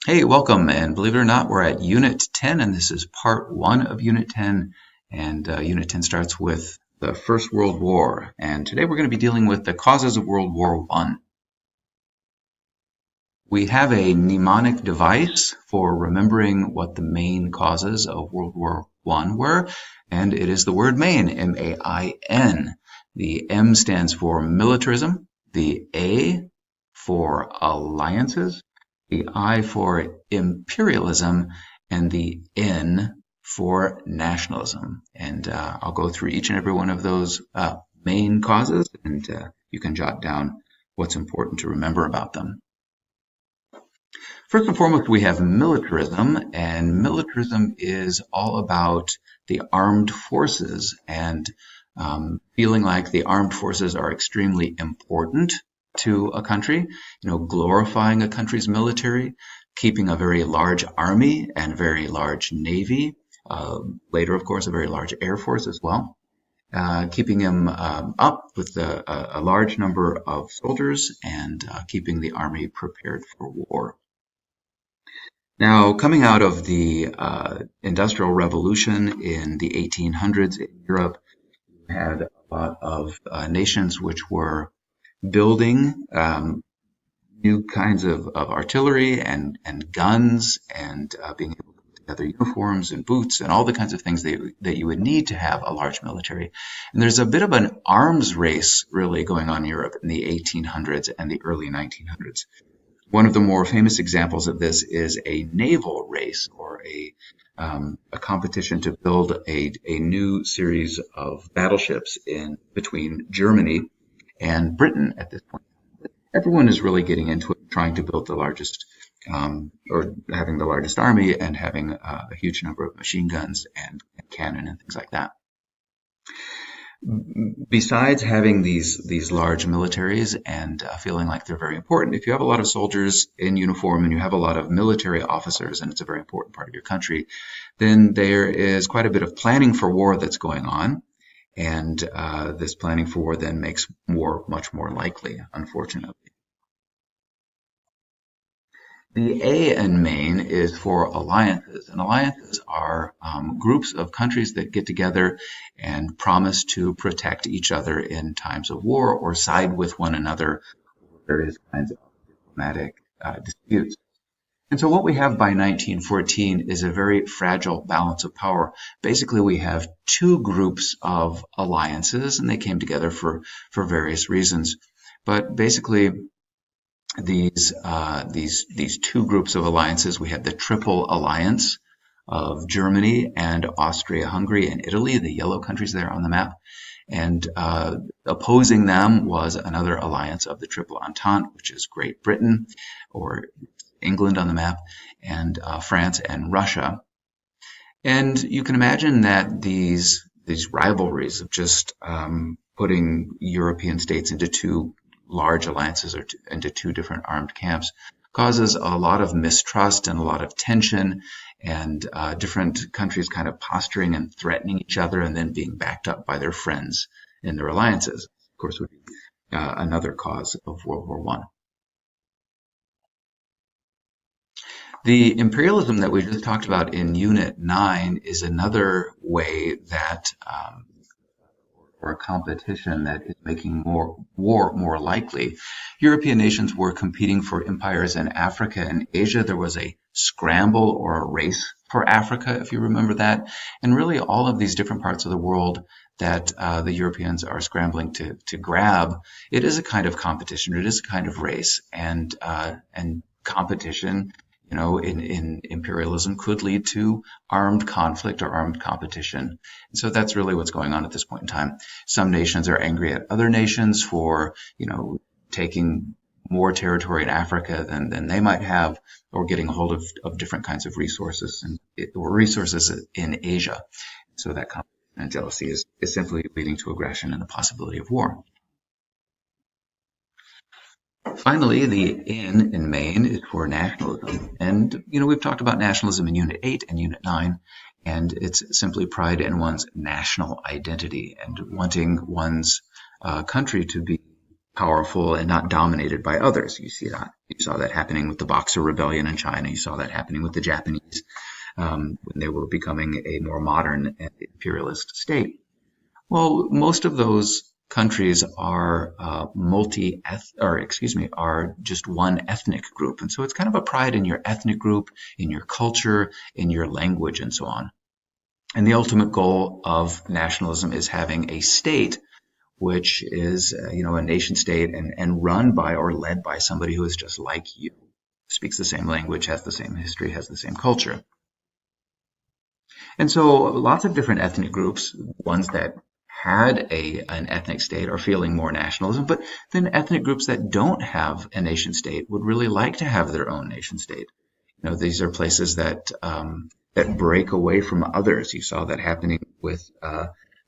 Hey, welcome. And believe it or not, we're at Unit 10, and this is part one of Unit 10. And Unit 10 starts with the First World War. And today we're going to be dealing with the causes of World War I. We have a mnemonic device for remembering what the main causes of World War I were, and it is the word main, M-A-I-N. The M stands for militarism, the A for alliances, the I for imperialism, and the N for nationalism. And I'll go through each and every one of those main causes, and you can jot down what's important to remember about them. First and foremost, we have militarism, and militarism is all about the armed forces and feeling like the armed forces are extremely important to a country, glorifying a country's military, keeping a very large army and very large navy, later, of course, a very large air force as well. Keeping him up with a large number of soldiers and keeping the army prepared for war. Now, coming out of the Industrial Revolution in the 1800s in Europe, you had a lot of nations which were building new kinds of artillery and guns and being able to put together uniforms and boots and all the kinds of things that you would need to have a large military. And there's a bit of an arms race really going on in Europe in the 1800s and the early 1900s. One of the more famous examples of this is a naval race, or a competition to build a new series of battleships between Germany and Britain at this point. Everyone is really getting into it, trying to build the largest, or having the largest army and having a huge number of machine guns and cannon and things like that. Besides having these large militaries and feeling like they're very important, if you have a lot of soldiers in uniform and you have a lot of military officers and it's a very important part of your country, then there is quite a bit of planning for war that's going on. And this planning for war then makes war much more likely, unfortunately. The A in main is for alliances, and alliances are groups of countries that get together and promise to protect each other in times of war or side with one another over various kinds of diplomatic disputes. And so what we have by 1914 is a very fragile balance of power. Basically, we have two groups of alliances, and they came together for various reasons. But basically, these two groups of alliances, we had the Triple Alliance of Germany and Austria-Hungary and Italy, the yellow countries there on the map. And opposing them was another alliance of the Triple Entente, which is Great Britain, or England on the map, and France and Russia. And you can imagine that these rivalries of just putting European states into two large alliances or into two different armed camps causes a lot of mistrust and a lot of tension, and different countries kind of posturing and threatening each other and then being backed up by their friends in their alliances. Of course, would be another cause of World War I. The imperialism that we just talked about in Unit 9 is another way that, or a competition that is making war more likely. European nations were competing for empires in Africa and Asia. There was a scramble or a race for Africa, if you remember that. And really all of these different parts of the world that the Europeans are scrambling to grab, it is a kind of competition. It is a kind of race, and competition, in imperialism could lead to armed conflict or armed competition. And so that's really what's going on at this point in time. Some nations are angry at other nations for, taking more territory in Africa than they might have, or getting a hold of different kinds of resources or resources in Asia. So that competition and jealousy is simply leading to aggression and the possibility of war. Finally, the N in main is for nationalism. And, we've talked about nationalism in Unit 8 and Unit 9, and it's simply pride in one's national identity and wanting one's country to be powerful and not dominated by others. You saw that happening with the Boxer Rebellion in China. You saw that happening with the Japanese when they were becoming a more modern and imperialist state. Well, most of those countries are are just one ethnic group. And so it's kind of a pride in your ethnic group, in your culture, in your language, and so on. And the ultimate goal of nationalism is having a state which is, a nation state and run by or led by somebody who is just like you, speaks the same language, has the same history, has the same culture. And so lots of different ethnic groups, ones that had an ethnic state are feeling more nationalism, but then ethnic groups that don't have a nation state would really like to have their own nation state. These are places that break away from others. You saw that happening with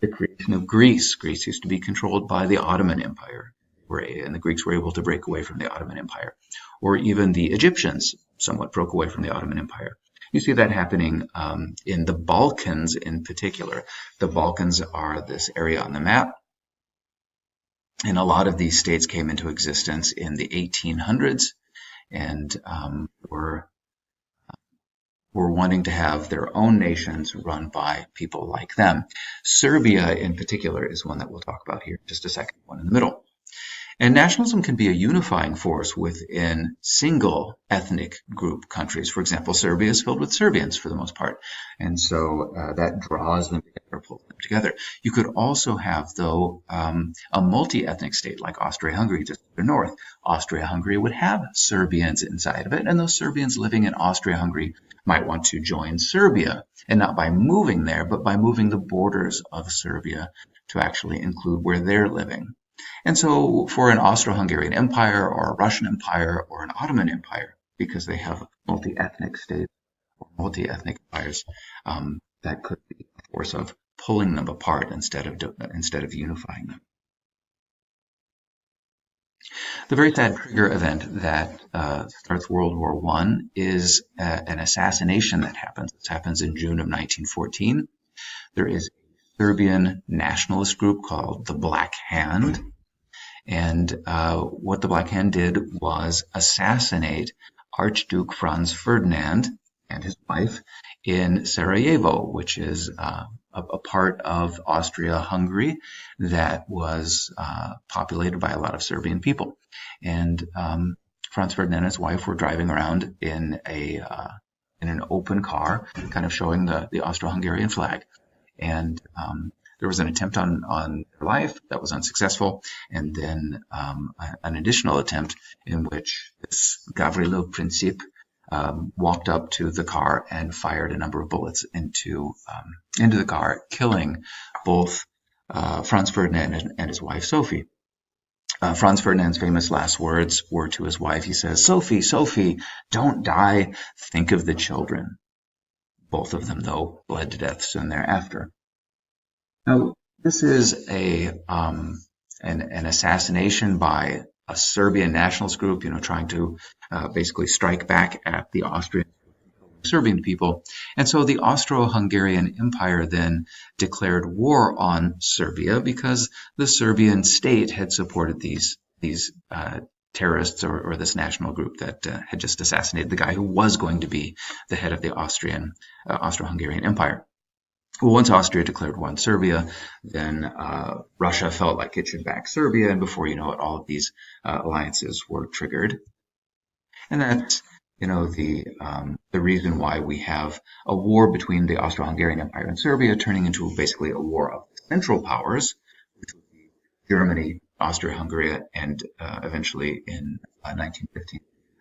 the creation of Greece. Greece used to be controlled by the Ottoman Empire, and the Greeks were able to break away from the Ottoman Empire. Or even the Egyptians somewhat broke away from the Ottoman Empire. You see that happening in the Balkans in particular. The Balkans are this area on the map, and a lot of these states came into existence in the 1800s and were wanting to have their own nations run by people like them. Serbia in particular is one that we'll talk about here in just a second, one in the middle. And nationalism can be a unifying force within single ethnic group countries. For example, Serbia is filled with Serbians for the most part. And so that draws them together, pulls them together. You could also have, though, a multi-ethnic state like Austria-Hungary just to the north. Austria-Hungary would have Serbians inside of it, and those Serbians living in Austria-Hungary might want to join Serbia, and not by moving there, but by moving the borders of Serbia to actually include where they're living. And so for an Austro-Hungarian Empire or a Russian Empire or an Ottoman Empire, because they have multi-ethnic states or multi-ethnic empires, that could be a force of pulling them apart instead of unifying them. The very sad trigger event that starts World War I is an assassination that happens. This happens in June of 1914. There is a Serbian nationalist group called the Black Hand. And what the Black Hand did was assassinate Archduke Franz Ferdinand and his wife in Sarajevo, which is a part of Austria-Hungary that was populated by a lot of Serbian people. And Franz Ferdinand and his wife were driving around in an open car, kind of showing the Austro-Hungarian flag. And there was an attempt on their life that was unsuccessful, and then an additional attempt in which this Gavrilo Princip walked up to the car and fired a number of bullets into the car, killing both Franz Ferdinand and his wife Sophie. Franz Ferdinand's famous last words were to his wife. He says, "Sophie, Sophie, don't die. Think of the children." Both of them, though, bled to death soon thereafter. Now, this is an assassination by a Serbian nationalist group, trying to basically strike back at the Austrian Serbian people. And so the Austro-Hungarian Empire then declared war on Serbia because the Serbian state had supported these terrorists or this national group that had just assassinated the guy who was going to be the head of the Austro-Hungarian Empire. Well, once Austria declared war on Serbia, then Russia felt like it should back Serbia, and before you know it, all of these alliances were triggered. And that's, the reason why we have a war between the Austro-Hungarian Empire and Serbia turning into basically a war of Central Powers, which would be Germany, Austria-Hungary, and eventually in 1914,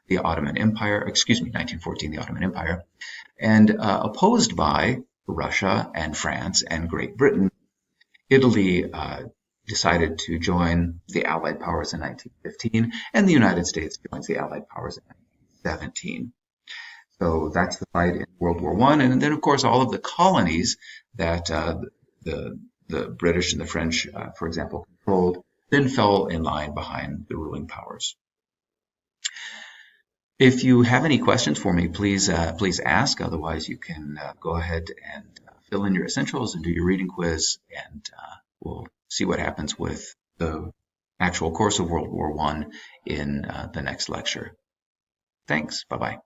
the Ottoman Empire, and opposed by Russia and France and Great Britain. Italy decided to join the Allied powers in 1915, and the United States joins the Allied powers in 1917. So that's the fight in World War I. And then, of course, all of the colonies that the British and the French, for example, controlled, then fell in line behind the ruling powers. If you have any questions for me, please ask. Otherwise, you can go ahead and fill in your essentials and do your reading quiz, and we'll see what happens with the actual course of World War I in the next lecture. Thanks. Bye-bye.